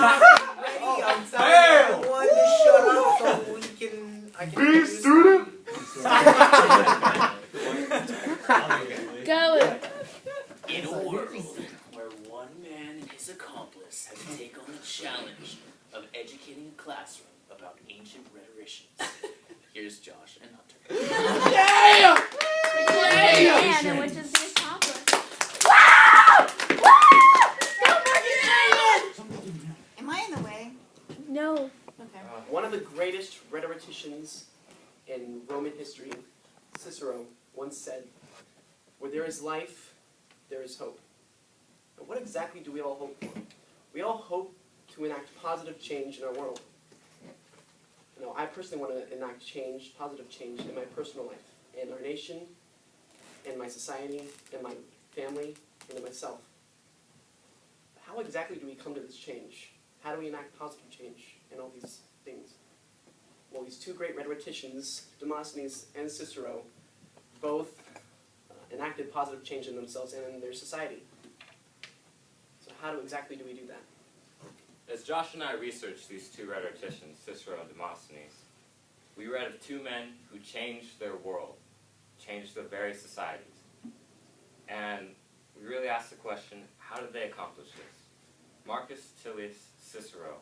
I'm telling everyone to shut up so I can Be student! Go. In a world where one man and his accomplice have to take on the challenge of educating a classroom about ancient rhetoricians, here's Josh and Hunter. Yeah! Man, and which is the accomplice. Am I in the way? No. Okay. One of the greatest rhetoricians in Roman history, Cicero, once said, "Where there is life, there is hope." But what exactly do we all hope for? We all hope to enact positive change in our world. You know, I personally want to enact change, positive change in my personal life, in our nation, in my society, in my family, and in myself. How exactly do we come to this change? How do we enact positive change in all these things? Well, these two great rhetoricians, Demosthenes and Cicero, both enacted positive change in themselves and in their society. So how exactly do we do that? As Josh and I researched these two rhetoricians, Cicero and Demosthenes, we read of two men who changed their world, changed their very societies. And we really asked the question, how did they accomplish this? Marcus Tullius Cicero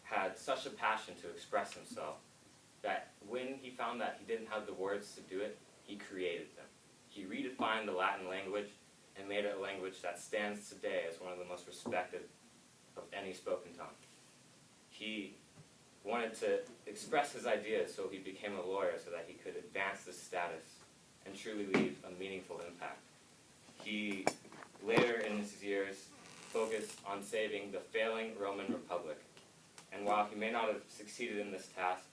had such a passion to express himself that when he found that he didn't have the words to do it, he created them. He redefined the Latin language and made it a language that stands today as one of the most respected of any spoken tongue. He wanted to express his ideas, so he became a lawyer so that he could advance this status and truly leave a meaningful impact. He later in his years focused on saving the failing Roman Republic. And while he may not have succeeded in this task,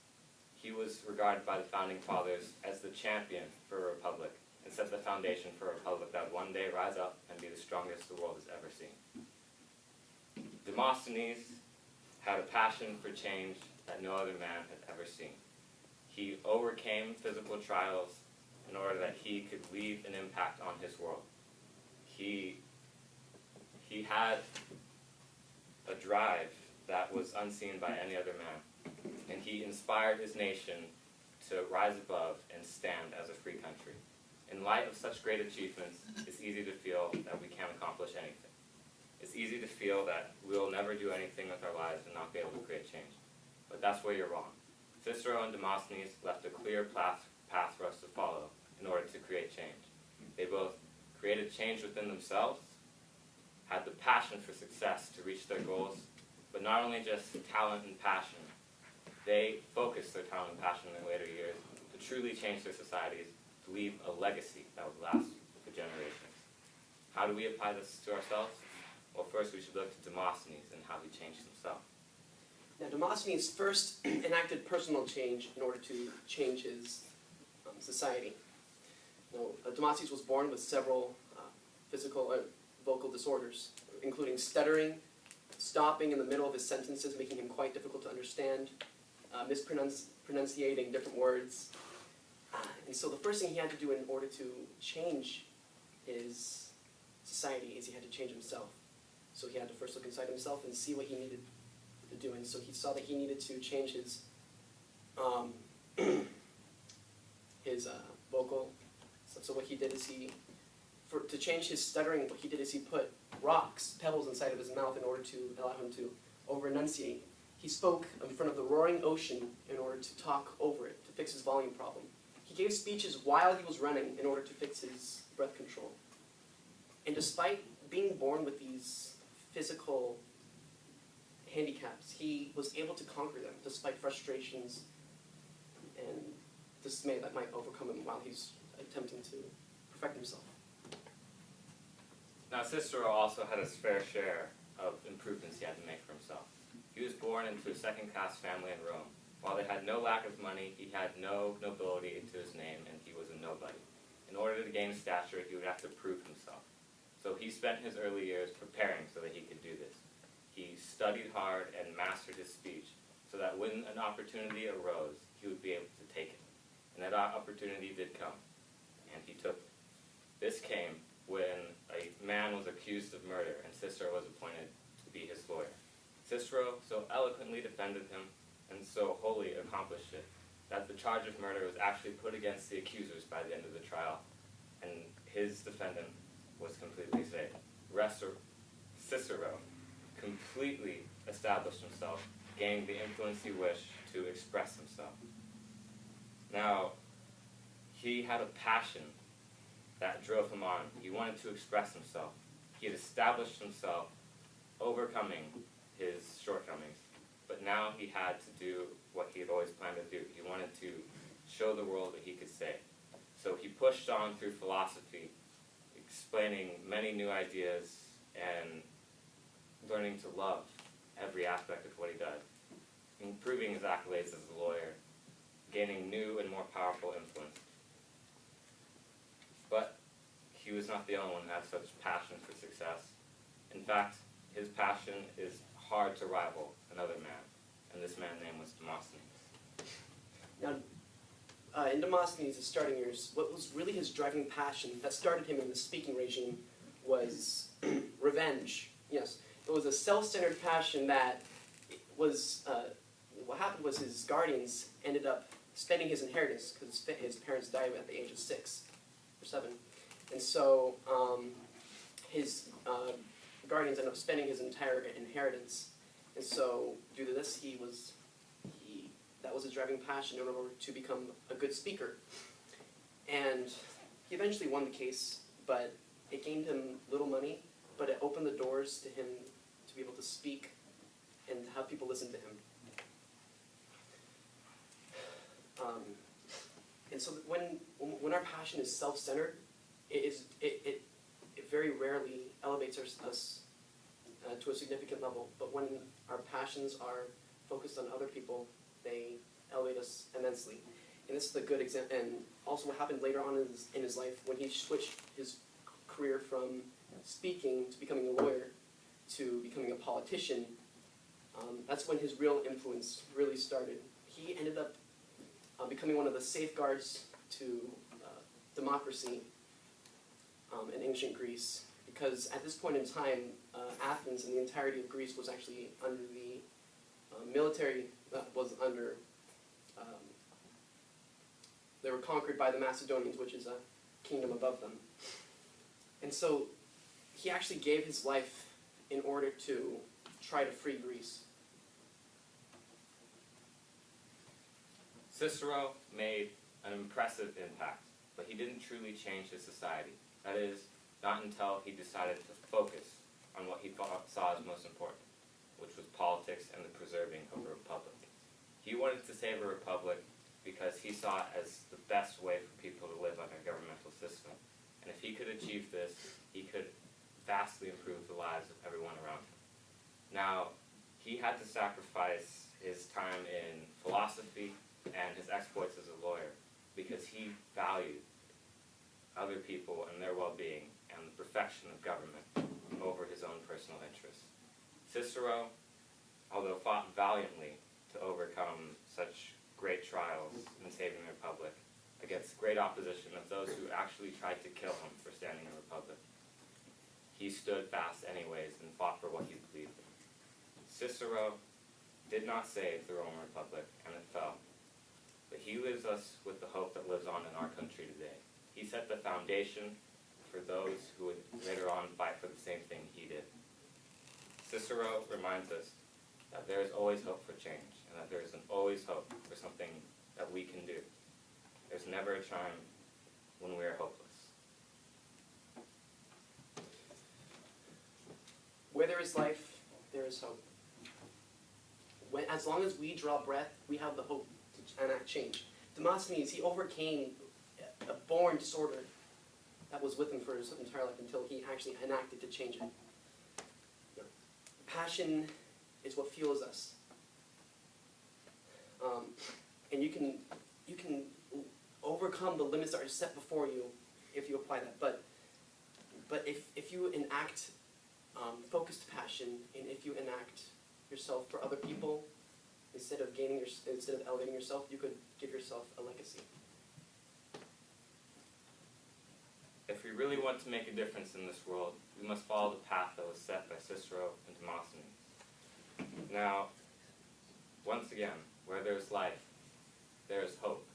he was regarded by the founding fathers as the champion for a republic and set the foundation for a republic that would one day rise up and be the strongest the world has ever seen. Demosthenes had a passion for change that no other man had ever seen. He overcame physical trials in order that he could leave an impact on his world. He had a drive that was unseen by any other man, and he inspired his nation to rise above and stand as a free country. In light of such great achievements, it's easy to feel that we can't accomplish anything. It's easy to feel that we'll never do anything with our lives and not be able to create change. But that's where you're wrong. Cicero and Demosthenes left a clear path for us to follow in order to create change. They both created change within themselves, had the passion for success to reach their goals, but not only just talent and passion, they focused their talent and passion in their later years to truly change their societies, to leave a legacy that would last for generations. How do we apply this to ourselves? Well, first we should look to Demosthenes and how he changed himself. Now, Demosthenes first enacted personal change in order to change his society. Now, Demosthenes was born with several physical or vocal disorders, including stuttering, stopping in the middle of his sentences, making him quite difficult to understand, mispronunciating different words. And so the first thing he had to do in order to change his society is he had to change himself. So he had to first look inside himself and see what he needed to do. And so he saw that he needed to change his vocal. So what he did is to change his stuttering, what he did is he put rocks, pebbles inside of his mouth in order to allow him to over-enunciate. He spoke in front of the roaring ocean in order to talk over it, to fix his volume problem. He gave speeches while he was running in order to fix his breath control. And despite being born with these physical handicaps, he was able to conquer them despite frustrations and dismay that might overcome him while he's attempting to perfect himself. Now, Cicero also had his fair share of improvements he had to make for himself. He was born into a second-class family in Rome. While they had no lack of money, he had no nobility to his name, and he was a nobody. In order to gain stature, he would have to prove himself. So he spent his early years preparing so that he could do this. He studied hard and mastered his speech so that when an opportunity arose, he would be able to take it. And that opportunity did come, and he took it. This came when a man was accused of murder, and Cicero was appointed to be his lawyer. Cicero so eloquently defended him and so wholly accomplished it that the charge of murder was actually put against the accusers by the end of the trial, and his defendant was completely saved. Cicero completely established himself, gaining the influence he wished to express himself. Now, he had a passion that drove him on. He wanted to express himself. He had established himself, overcoming his shortcomings. But now he had to do what he had always planned to do. He wanted to show the world what he could say. So he pushed on through philosophy, explaining many new ideas and learning to love every aspect of what he does, improving his accolades as a lawyer, gaining new and more powerful influence. But he was not the only one who had such passion for success. In fact, his passion is hard to rival another man, and this man's name was Demosthenes. Now, in Demosthenes' starting years, what was really his driving passion that started him in the speaking regime was revenge. Yes, it was a self-centered passion that was, what happened was his guardians ended up spending his inheritance because his parents died at the age of 6 or 7. And so his guardians ended up spending his entire inheritance. And so due to this, that was his driving passion in order to become a good speaker. And he eventually won the case, but it gained him little money, but it opened the doors to him to be able to speak and have people listen to him. And so when our passion is self-centered, it very rarely elevates us to a significant level. But when our passions are focused on other people, they elevate us immensely. And this is a good example. And also what happened later on in his life when he switched his career from speaking to becoming a lawyer to becoming a politician, that's when his real influence really started. He ended up becoming one of the safeguards to democracy in ancient Greece, because at this point in time, Athens and the entirety of Greece was actually under the military, was under, they were conquered by the Macedonians, which is a kingdom above them. And so he actually gave his life in order to try to free Greece. Cicero made an impressive impact, but he didn't truly change his society. That is, not until he decided to focus on what he saw as most important, which was politics and the preserving of a republic. He wanted to save a republic because he saw it as the best way for people to live under a governmental system. And if he could achieve this, he could vastly improve the lives of everyone around him. Now, he had to sacrifice his time in philosophy and his exploits as a lawyer because he valued other people and their well-being and the perfection of government over his own personal interests. Cicero, although fought valiantly to overcome such great trials in saving the Republic against great opposition of those who actually tried to kill him for standing in the Republic, he stood fast anyways and fought for what he believed in. Cicero did not save the Roman Republic, and it fell. But he leaves us with the hope that lives on in our country today. He set the foundation for those who would later on fight for the same thing he did. Cicero reminds us that there is always hope for change, and that there is always hope for something that we can do. There's never a time when we are hopeless. Where there is life, there is hope. As long as we draw breath, we have the hope to enact change. Demosthenes, he overcame a born disorder that was with him for his entire life until he actually enacted to change it. Passion is what fuels us. And you can overcome the limits that are set before you if you apply that. But if you enact focused passion, and if you enact yourself for other people, instead of elevating yourself, you could give yourself a legacy. If we really want to make a difference in this world, we must follow the path that was set by Cicero and Demosthenes. Now, once again, where there's life, there is hope.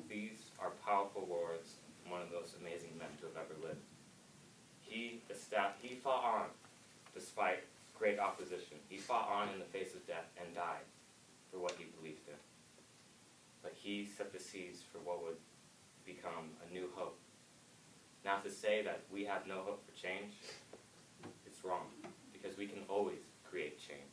These are powerful words from one of those amazing men to have ever lived. He fought on despite great opposition. He fought on in the face of death and died for what he believed in. But he set the seeds for what would become a new hope. Now to say that we have no hope for change, it's wrong, because we can always create change.